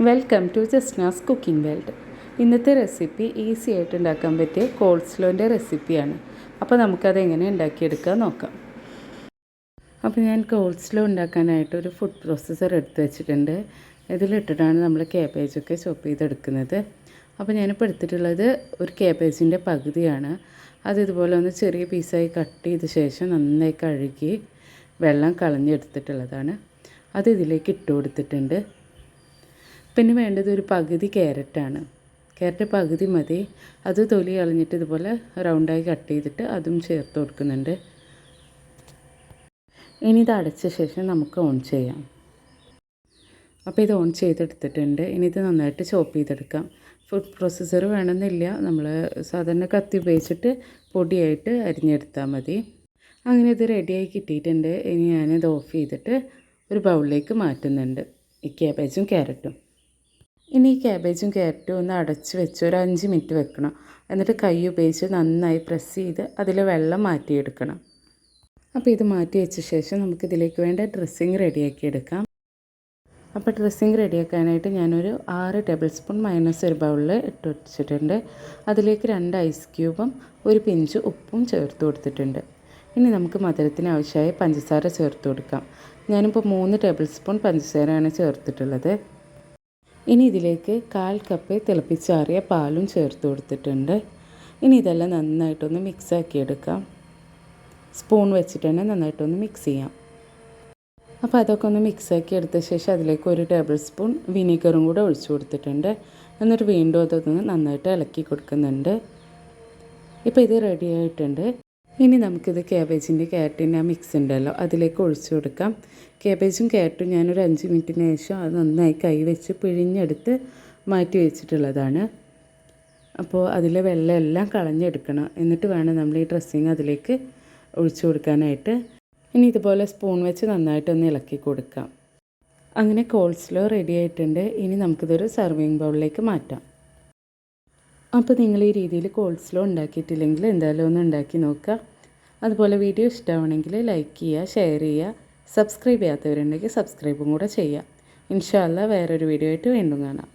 Welcome to Jasna's cooking world. ഇന്നത്തെ recipe easy ആയിട്ട് ഉണ്ടാക്കാൻ പറ്റിയ കോൾസ്ലോൻ്റെ റെസിപ്പിയാണ്. അപ്പോൾ നമുക്കതെങ്ങനെ ഉണ്ടാക്കിയെടുക്കാൻ നോക്കാം. അപ്പോൾ ഞാൻ കോൾസ്ലോ ഉണ്ടാക്കാനായിട്ട് ഒരു ഫുഡ് പ്രോസസ്സർ എടുത്ത് വെച്ചിട്ടുണ്ട്. ഇതിലിട്ടിട്ടാണ് നമ്മൾ ക്യാബേജൊക്കെ ചോപ്പ് ചെയ്തെടുക്കുന്നത്. അപ്പോൾ ഞാനിപ്പോൾ എടുത്തിട്ടുള്ളത് ഒരു ക്യാബേജിൻ്റെ പകുതിയാണ്. അത് ഇതുപോലെ ഒന്ന് ചെറിയ പീസായി കട്ട് ചെയ്ത ശേഷം നന്നായി കഴുകി വെള്ളം കളഞ്ഞെടുത്തിട്ടുള്ളതാണ്. അത് ഇതിലേക്ക് ഇട്ട് കൊടുത്തിട്ടുണ്ട്. പിന്നെ വേണ്ടത് ഒരു പകുതി ക്യാരറ്റാണ്. ക്യാരറ്റ് പകുതി മതി. അത് തൊലി കളഞ്ഞിട്ട് ഇതുപോലെ റൗണ്ടായി കട്ട് ചെയ്തിട്ട് അതും ചേർത്ത് കൊടുക്കുന്നുണ്ട്. ഇനി ഇത് അടച്ച ശേഷം നമുക്ക് ഓൺ ചെയ്യാം. അപ്പോൾ ഇത് ഓൺ ചെയ്തെടുത്തിട്ടുണ്ട്. ഇനി ഇത് നന്നായിട്ട് ചോപ്പ് ചെയ്തെടുക്കാം. ഫുഡ് പ്രോസസ്സർ വേണമെന്നില്ല, നമ്മൾ സാധാരണ കത്തി ഉപയോഗിച്ചിട്ട് പൊടിയായിട്ട് അരിഞ്ഞെടുത്താൽ മതി. അങ്ങനെ ഇത് റെഡിയായി കിട്ടിയിട്ടുണ്ട്. ഇനി ഞാനിത് ഓഫ് ചെയ്തിട്ട് ഒരു ബൗളിലേക്ക് മാറ്റുന്നുണ്ട് ഈ ക്യാബേജും ക്യാരറ്റും. ഇനി ഈ ക്യാബേജും ക്യാരറ്റും ഒന്ന് അടച്ച് വെച്ച് ഒരു 5 മിനിറ്റ് വെക്കണം. എന്നിട്ട് കൈ ഉപയോഗിച്ച് നന്നായി പ്രസ് ചെയ്ത് അതിൽ വെള്ളം മാറ്റിയെടുക്കണം. അപ്പോൾ ഇത് മാറ്റി വെച്ച ശേഷം നമുക്കിതിലേക്ക് വേണ്ട ഡ്രസ്സിങ് റെഡിയാക്കി എടുക്കാം. അപ്പോൾ ഡ്രസ്സിങ് റെഡിയാക്കാനായിട്ട് ഞാനൊരു 6 ടേബിൾ സ്പൂൺ മയോണൈസ് ഒരു ബൗളിൽ ഇട്ട് വെച്ചിട്ടുണ്ട്. അതിലേക്ക് 2 ഐസ് ക്യൂബും ഒരു പിഞ്ച് ഉപ്പും ചേർത്ത് കൊടുത്തിട്ടുണ്ട്. ഇനി നമുക്ക് മധുരത്തിന് ആവശ്യമായ പഞ്ചസാര ചേർത്ത് കൊടുക്കാം. ഞാനിപ്പോൾ 3 ടേബിൾ സ്പൂൺ പഞ്ചസാരയാണ് ചേർത്തിട്ടുള്ളത്. ഇനി ഇതിലേക്ക് 1/4 കപ്പ് തിളപ്പിച്ചാറിയ പാലും ചേർത്ത് കൊടുത്തിട്ടുണ്ട്. ഇനി ഇതെല്ലാം നന്നായിട്ടൊന്ന് മിക്സാക്കി എടുക്കാം. സ്പൂൺ വെച്ചിട്ട് തന്നെ നന്നായിട്ടൊന്ന് മിക്സ് ചെയ്യാം. അപ്പോൾ അതൊക്കെ ഒന്ന് മിക്സാക്കി എടുത്ത ശേഷം അതിലേക്ക് 1 ടേബിൾ സ്പൂൺ വിനീഗറും കൂടെ ഒഴിച്ചു കൊടുത്തിട്ടുണ്ട്. എന്നിട്ട് വീണ്ടും അതൊന്ന് നന്നായിട്ട് ഇളക്കി കൊടുക്കുന്നുണ്ട്. ഇപ്പോൾ ഇത് റെഡി ആയിട്ടുണ്ട്. ഇനി നമുക്കിത് ക്യാബേജിൻ്റെ ക്യാരറ്റിൻ്റെ ആ മിക്സ് ഉണ്ടല്ലോ അതിലേക്ക് ഒഴിച്ചു കൊടുക്കാം. ക്യാബേജും ക്യാരറ്റും ഞാനൊരു 5 മിനിറ്റിന് ശേഷം അത് നന്നായി കൈ വെച്ച് പിഴിഞ്ഞെടുത്ത് മാറ്റി വെച്ചിട്ടുള്ളതാണ്. അപ്പോൾ അതിലെ വെള്ളം എല്ലാം കളഞ്ഞെടുക്കണം. എന്നിട്ട് വേണം നമ്മൾ ഈ ഡ്രസ്സിങ് അതിലേക്ക് ഒഴിച്ചു കൊടുക്കാനായിട്ട്. ഇനി ഇതുപോലെ സ്പൂൺ വെച്ച് നന്നായിട്ടൊന്ന് ഇളക്കി കൊടുക്കാം. അങ്ങനെ കോൾസ്ലോ റെഡി ആയിട്ടുണ്ട്. ഇനി നമുക്കിതൊരു സർവിങ് ബൗളിലേക്ക് മാറ്റാം. അപ്പോൾ നിങ്ങൾ ഈ രീതിയിൽ കോൾസ്ലോ ഉണ്ടാക്കിയിട്ടില്ലെങ്കിൽ എന്തായാലും ഒന്ന് ഉണ്ടാക്കി നോക്കുക. അതുപോലെ വീഡിയോ ഇഷ്ടമാണെങ്കിൽ ലൈക്ക് ചെയ്യുക, ഷെയർ ചെയ്യുക. സബ്സ്ക്രൈബ് ചെയ്യാത്തവരുണ്ടെങ്കിൽ സബ്സ്ക്രൈബും കൂടെ ചെയ്യുക. ഇൻഷാ അല്ലാഹ് വേറൊരു വീഡിയോ ആയിട്ട് വീണ്ടും കാണാം.